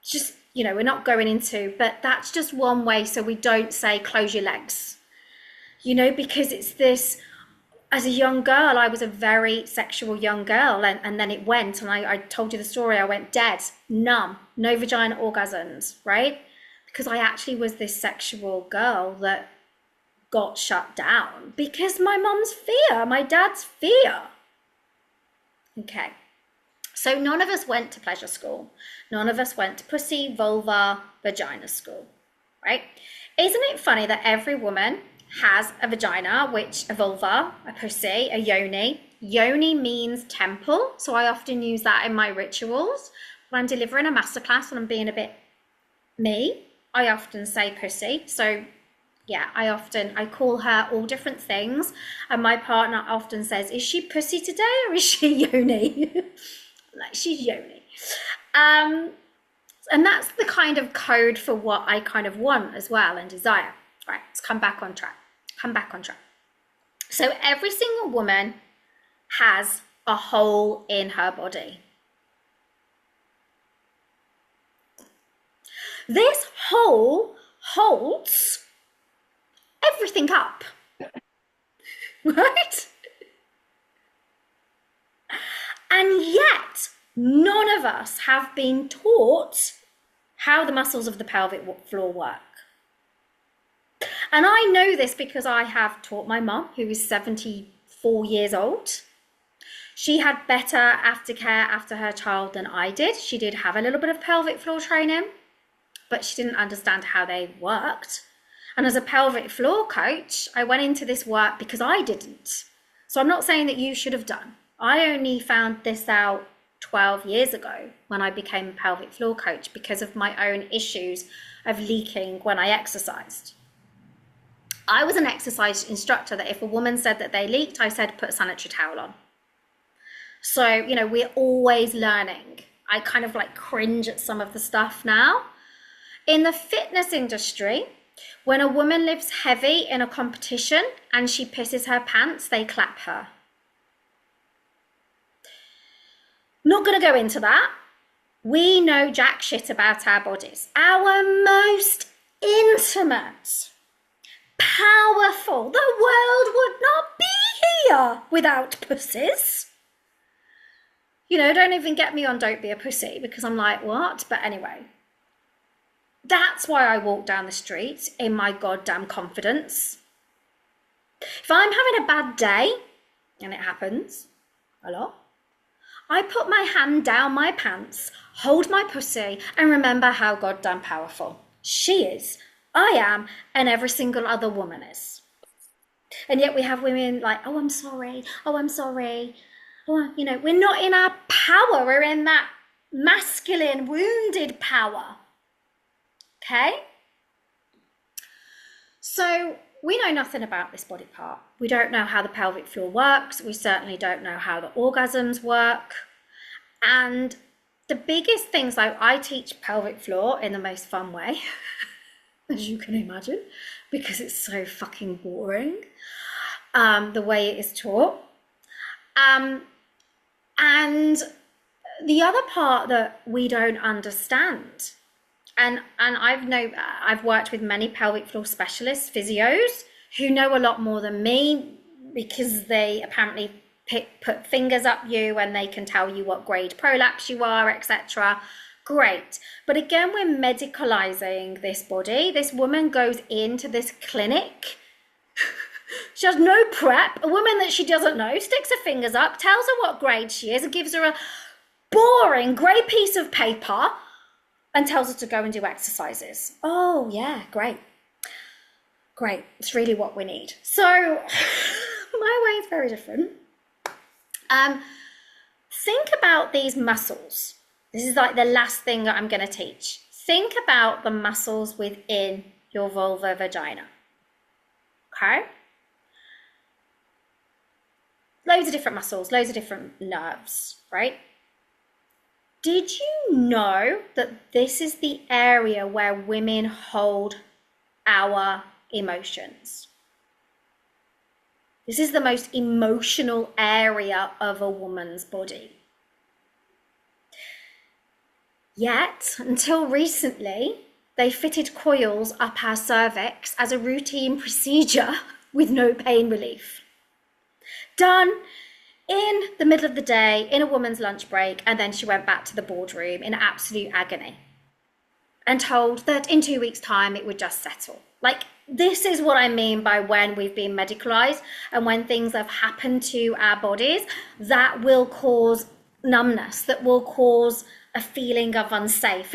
Just, you know, we're not going into, but that's just one way, so we don't say close your legs, you know, because it's this, as a young girl, I was a very sexual young girl, and then it went, and I told you the story, I went dead, numb, no vagina orgasms, right? Because I actually was this sexual girl that got shut down because my mom's fear, my dad's fear. Okay. So none of us went to pleasure school. None of us went to pussy, vulva, vagina school, right? Isn't it funny that every woman has a vagina, which a vulva, a pussy, a yoni. Yoni means temple. So I often use that in my rituals. When I'm delivering a masterclass and I'm being a bit me, I often say pussy. So yeah, I call her all different things. And my partner often says, is she pussy today or is she yoni? Like, she's yoni. And that's the kind of code for what I kind of want as well and desire. Right, let's come back on track. So every single woman has a hole in her body. This hole holds everything up, right? And yet, none of us have been taught how the muscles of the pelvic floor work. And I know this because I have taught my mum, who is 74 years old. She had better aftercare after her child than I did. She did have a little bit of pelvic floor training, but she didn't understand how they worked. And as a pelvic floor coach, I went into this work because I didn't. So I'm not saying that you should have done. I only found this out 12 years ago when I became a pelvic floor coach because of my own issues of leaking when I exercised. I was an exercise instructor that if a woman said that they leaked, I said, put a sanitary towel on. So, you know, we're always learning. I kind of like cringe at some of the stuff now. In the fitness industry, when a woman lifts heavy in a competition and she pisses her pants, they clap her. Not going to go into that. We know jack shit about our bodies. Our most intimate, powerful, the world would not be here without pussies. You know, don't even get me on don't be a pussy, because I'm like, what? But anyway, that's why I walk down the street in my goddamn confidence. If I'm having a bad day, and it happens a lot, I put my hand down my pants, hold my pussy, and remember how goddamn powerful she is, I am, and every single other woman is. And yet we have women like, oh, I'm sorry. Oh, you know, we're not in our power. We're in that masculine, wounded power. Okay? So we know nothing about this body part. We don't know how the pelvic floor works. We certainly don't know how the orgasms work. And the biggest things, like I teach pelvic floor in the most fun way, as you can imagine, because it's so fucking boring, the way it is taught. And the other part that we don't understand, and I've worked with many pelvic floor specialists, physios, who know a lot more than me because they apparently put fingers up you and they can tell you what grade prolapse you are, etc. Great. But again, we're medicalizing this body. This woman goes into this clinic. She has no prep. A woman that she doesn't know sticks her fingers up, tells her what grade she is, and gives her a boring grey piece of paper and tells her to go and do exercises. Oh, yeah, great. Great. It's really what we need. So my way is very different. Think about these muscles. This is like the last thing that I'm going to teach. Think about the muscles within your vulva vagina. Okay? Loads of different muscles, loads of different nerves, right? Did you know that this is the area where women hold our emotions? This is the most emotional area of a woman's body. Yet, until recently, they fitted coils up our cervix as a routine procedure with no pain relief. Done in the middle of the day, in a woman's lunch break, and then she went back to the boardroom in absolute agony and told that in 2 weeks' time it would just settle. Like, this is what I mean by when we've been medicalized and when things have happened to our bodies that will cause numbness, that will cause a feeling of unsafe.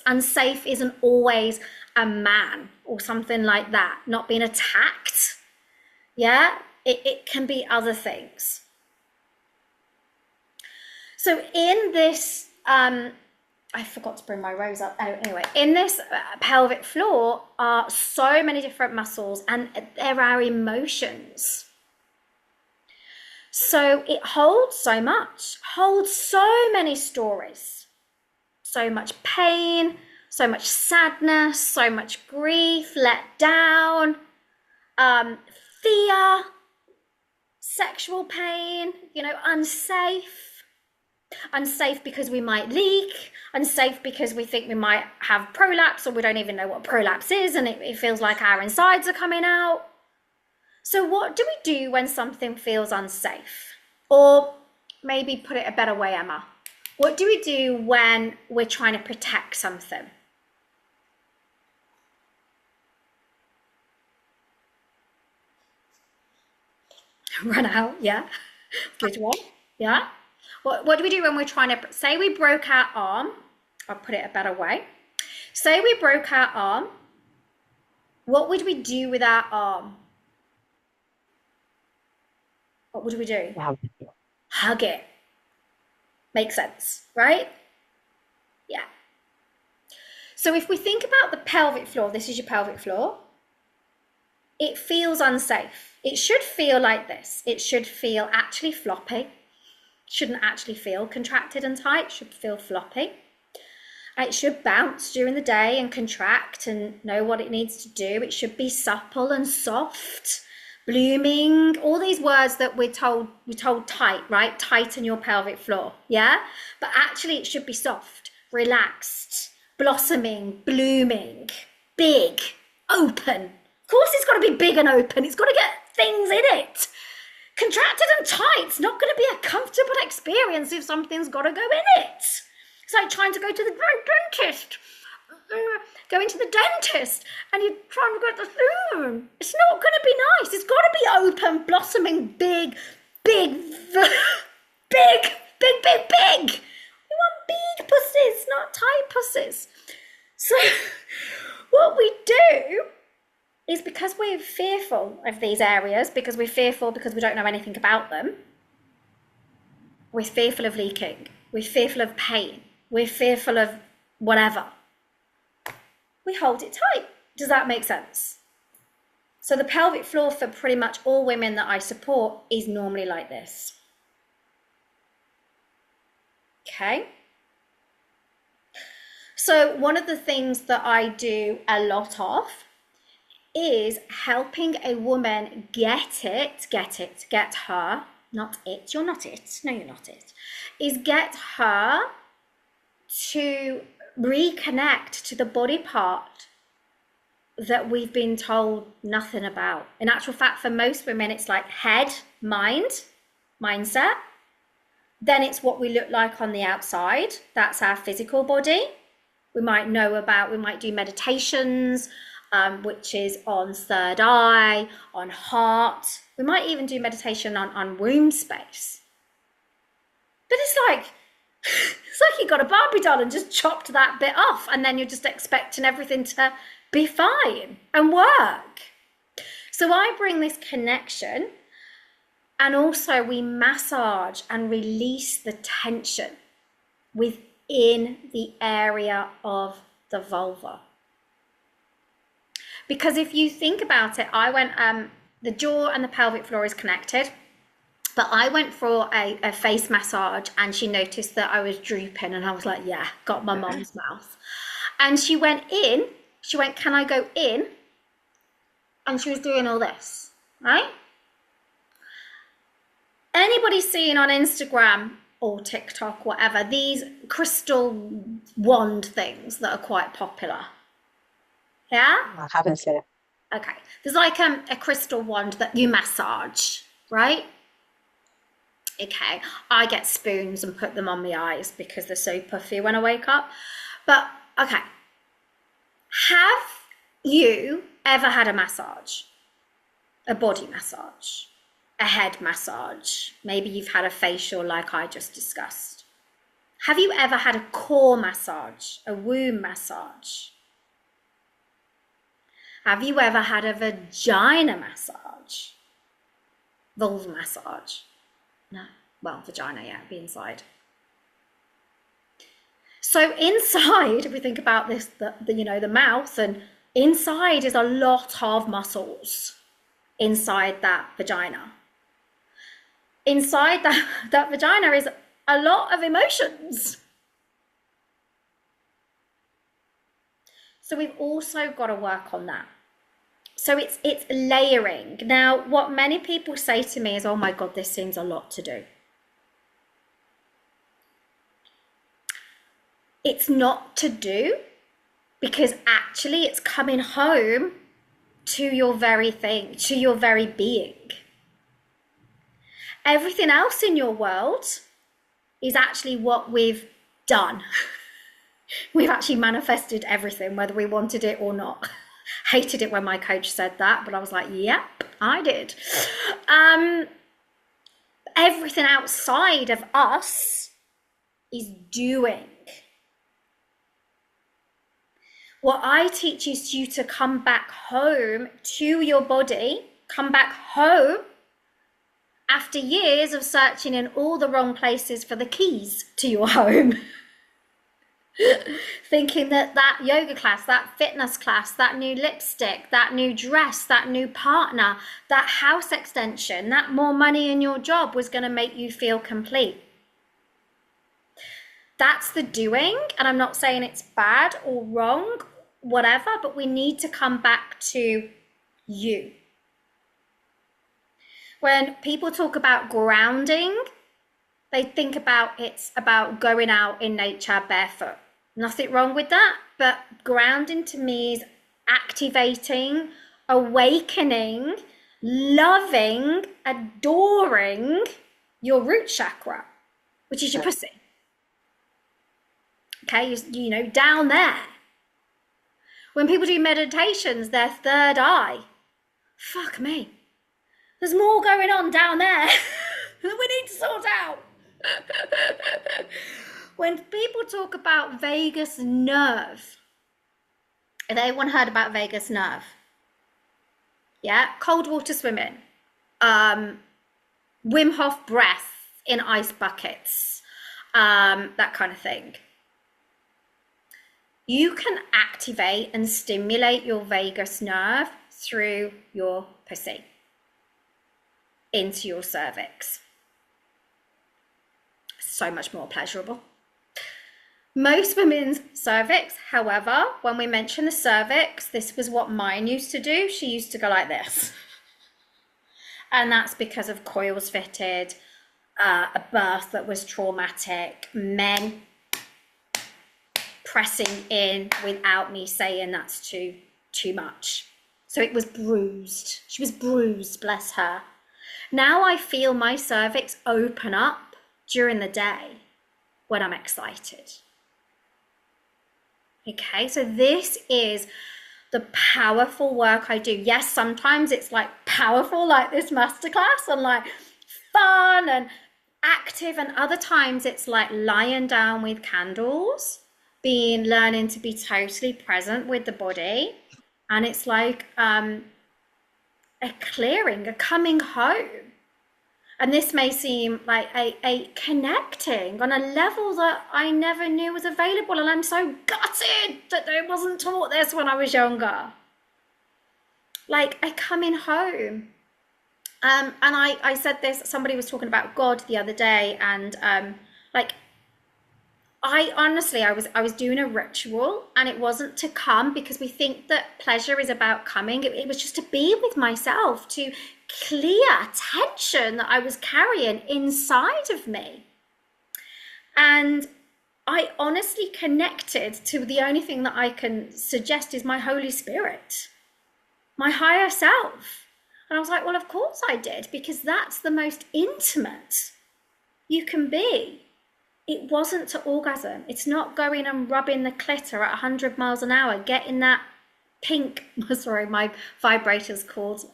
Unsafe isn't always a man or something like that, not being attacked. Yeah, it can be other things. So in this, I forgot to bring my rose up. Anyway, in this pelvic floor are so many different muscles and there are emotions. So it holds so much, holds so many stories, so much pain, so much sadness, so much grief, let down, fear, sexual pain, unsafe. Unsafe because we might leak, unsafe because we think we might have prolapse, or we don't even know what prolapse is, and it feels like our insides are coming out. So what do we do when something feels unsafe? Or maybe put it a better way, Emma. What do we do when we're trying to protect something? Run out, yeah. Good one, yeah. What do we do when we're trying to, say we broke our arm, I'll put it a better way. Say we broke our arm, what would we do with our arm? What would we do? Hug it. Makes sense, right? Yeah. So if we think about the pelvic floor, this is your pelvic floor, it feels unsafe. It should feel like this. It should feel actually floppy. Shouldn't actually feel contracted and tight, should feel floppy. It should bounce during the day and contract and know what it needs to do. It should be supple and soft, blooming, all these words that we're told tight, right? Tighten your pelvic floor, yeah? But actually it should be soft, relaxed, blossoming, blooming, big, open. Of course it's got to be big and open. It's got to get things in it. Contracted and tight's not going to be a comfortable experience if something's got to go in it. It's like trying to go to the dentist. Going to the dentist and you're trying to go to the room. It's not going to be nice. It's got to be open, blossoming, big, big, big, big, big, big. We want big pussies, not tight pussies. So what we do is, because we're fearful of these areas, because we're fearful because we don't know anything about them, we're fearful of leaking, we're fearful of pain, we're fearful of whatever, we hold it tight. Does that make sense? So the pelvic floor for pretty much all women that I support is normally like this. Okay. So one of the things that I do a lot of is helping a woman get her, not it, you're not it, no you're not it, is get her to reconnect to the body part that we've been told nothing about. In actual fact, for most women, it's like head, mindset. Then it's what we look like on the outside. That's our physical body. We might do meditations, which is on third eye, on heart. We might even do meditation on womb space. But it's like you got a Barbie doll and just chopped that bit off, and then you're just expecting everything to be fine and work. So I bring this connection, and also we massage and release the tension within the area of the vulva. Because if you think about it, I went, the jaw and the pelvic floor is connected, but I went for a face massage, and she noticed that I was drooping, and I was like, yeah, got my mom's mouth. And she went, can I go in? And she was doing all this, right? Anybody seen on Instagram or TikTok, whatever, these crystal wand things that are quite popular? Yeah?
I haven't seen it.
Okay. There's like a crystal wand that you massage, right? Okay. I get spoons and put them on my eyes because they're so puffy when I wake up. But, okay. Have you ever had a massage? A body massage? A head massage? Maybe you've had a facial like I just discussed. Have you ever had a core massage? A womb massage? Have you ever had a vagina massage? Vulva massage? No. Well, vagina, yeah, be inside. So inside, if we think about this, the mouth, and inside is a lot of muscles inside that vagina. Inside that vagina is a lot of emotions. So we've also got to work on that. So it's layering. Now, what many people say to me is, oh my God, this seems a lot to do. It's not to do, because actually it's coming home to your very thing, to your very being. Everything else in your world is actually what we've done. We've actually manifested everything, whether we wanted it or not. Hated it when my coach said that, but I was like, yep, I did. Everything outside of us is doing. What I teach is you to come back home to your body, come back home after years of searching in all the wrong places for the keys to your home. Thinking that yoga class, that fitness class, that new lipstick, that new dress, that new partner, that house extension, that more money in your job was going to make you feel complete. That's the doing, and I'm not saying it's bad or wrong, whatever, but we need to come back to you. When people talk about grounding, they think about it's about going out in nature barefoot. Nothing wrong with that, but grounding to me is activating, awakening, loving, adoring your root chakra, which is your pussy. Okay, you know, down there. When people do meditations, their third eye, fuck me, there's more going on down there that we need to sort out. When people talk about vagus nerve, have anyone heard about vagus nerve? Yeah, cold water swimming, Wim Hof breath in ice buckets, that kind of thing. You can activate and stimulate your vagus nerve through your pussy into your cervix. So much more pleasurable. Most women's cervix, however, when we mention the cervix, this was what mine used to do. She used to go like this. And that's because of coils fitted, a birth that was traumatic, men pressing in without me saying that's too much. So it was bruised. She was bruised, bless her. Now I feel my cervix open up during the day when I'm excited. Okay, so this is the powerful work I do. Yes, sometimes it's like powerful, like this masterclass, and like fun and active, and other times it's like lying down with candles, learning to be totally present with the body, and it's like a clearing, a coming home. And this may seem like a connecting on a level that I never knew was available. And I'm so gutted that I wasn't taught this when I was younger. Like a coming home. And I said this, somebody was talking about God the other day. And I honestly, I was doing a ritual, and it wasn't to come, because we think that pleasure is about coming. It was just to be with myself, to clear tension that I was carrying inside of me. And I honestly connected to the only thing that I can suggest is my Holy Spirit, my higher self. And I was like, well, of course I did, because that's the most intimate you can be. It wasn't to orgasm. It's not going and rubbing the clitor at 100 miles an hour, getting that pink, sorry, my vibrator's called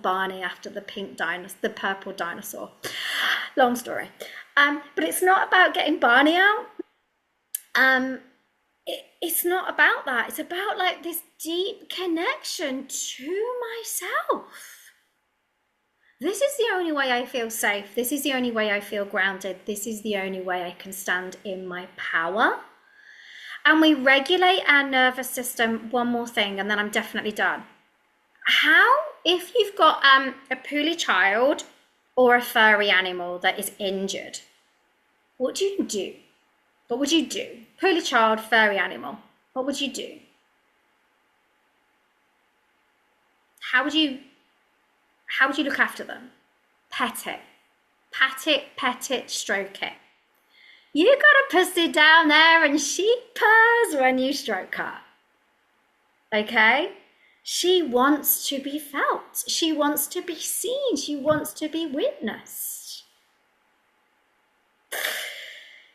Barney after the pink dinosaur, the purple dinosaur. Long story. But it's not about getting Barney out. It's not about that. It's about like this deep connection to myself. This is the only way I feel safe. This is the only way I feel grounded. This is the only way I can stand in my power. And we regulate our nervous system. One more thing, and then I'm definitely done. How, if you've got a poorly child or a furry animal that is injured, what do you do? What would you do? Poorly child, furry animal. what would you do? How would you look after them? Pet it. Pat it, pet it, stroke it. You got a pussy down there and she purrs when you stroke her. Okay? She wants to be felt. She wants to be seen. She wants to be witnessed.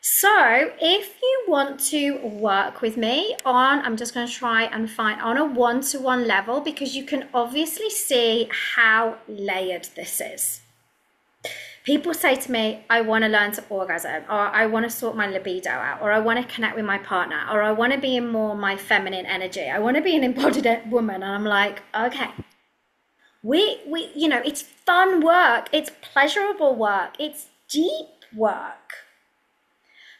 So if you want to work with me on, I'm just going to try and find on a one-to-one level, because you can obviously see how layered this is. People say to me, I want to learn to orgasm, or I want to sort my libido out, or I want to connect with my partner, or I want to be in more my feminine energy. I want to be an embodied woman. And I'm like, okay, we it's fun work. It's pleasurable work. It's deep work.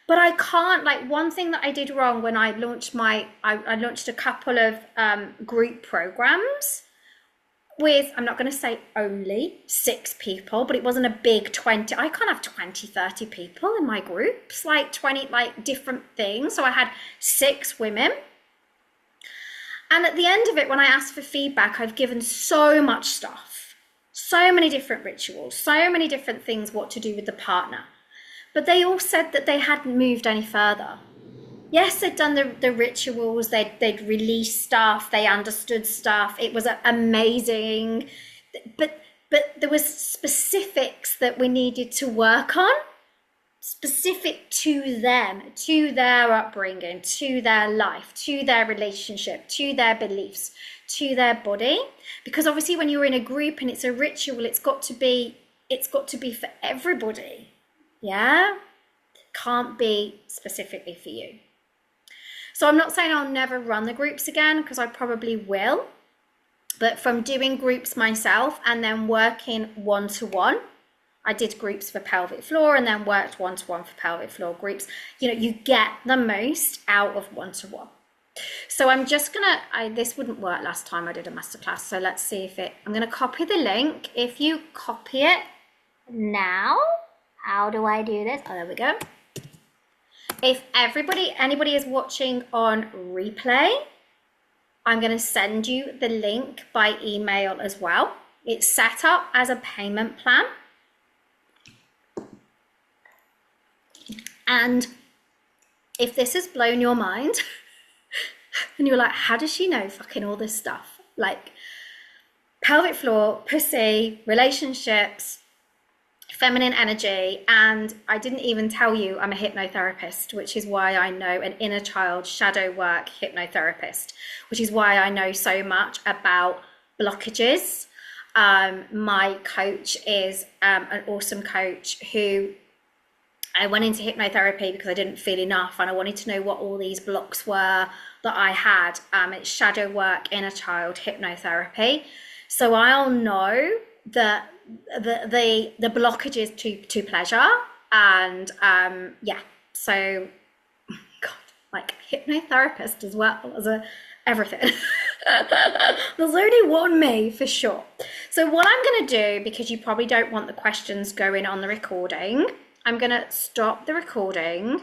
But I can't, like, one thing that I did wrong when I launched I launched a couple of group programs with, I'm not going to say only 6 people, but it wasn't a big 20. I can't have 20, 30 people in my groups, like 20, like different things. So I had 6 women. And at the end of it, when I asked for feedback, I've given so much stuff, so many different rituals, so many different things, what to do with the partner. But they all said that they hadn't moved any further. Yes, they'd done the rituals, they'd released stuff, they understood stuff, it was amazing, but there was specifics that we needed to work on, specific to them, to their upbringing, to their life, to their relationship, to their beliefs, to their body. Because obviously when you're in a group and it's a ritual, it's got to be for everybody. Yeah? Can't be specifically for you. So I'm not saying I'll never run the groups again, because I probably will. But from doing groups myself and then working one-to-one, I did groups for pelvic floor and then worked one-to-one for pelvic floor groups. You get the most out of one-to-one. So I'm just gonna, this wouldn't work last time I did a masterclass. So let's see if I'm gonna copy the link. If you copy it now, how do I do this? Oh, there we go. If anybody is watching on replay, I'm going to send you the link by email as well. It's set up as a payment plan. And if this has blown your mind and you're like, how does she know fucking all this stuff? Like pelvic floor, pussy, relationships, feminine energy, and I didn't even tell you I'm a hypnotherapist, which is why I know, an inner child shadow work hypnotherapist, which is why I know so much about blockages. My coach is an awesome coach who I went into hypnotherapy because I didn't feel enough and I wanted to know what all these blocks were that I had. It's shadow work, inner child, hypnotherapy. So I'll know that the blockages to pleasure, and yeah, so God, like hypnotherapist as well as everything. There's only one me for sure. So what I'm going to do, because you probably don't want the questions going on the recording, I'm going to stop the recording